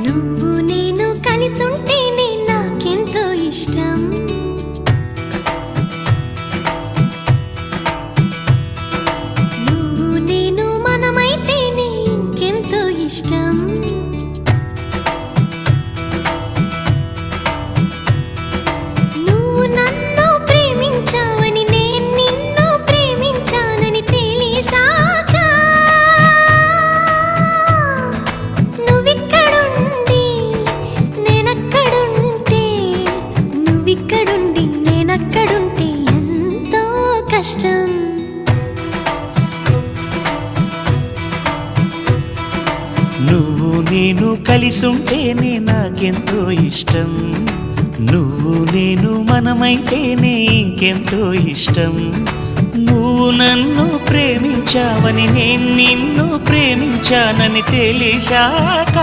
నువ్వు నేను కలిసుంటేనే నాకెంతో ఇష్టం. నువ్వు నేను మనమైతేనే ఇంకెంతో ఇష్టం. నువ్వు నన్ను ప్రేమించావని నేను నిన్ను ప్రేమించానని తెలిసాక నువ్విక్కడుండి నేనక్కడుంటే నువ్విక్కడుండి నేనక్కడుంటే ఎంతో కష్టం. నువ్వు నేను కలిసుంటేనే నాకెంతో ఇష్టం. నువ్వు నేను మనమైతేనే ఇంకెంతో ఇష్టం. నువ్వు నన్ను ప్రేమించావని నేను నిన్ను ప్రేమించానని తెలిసాక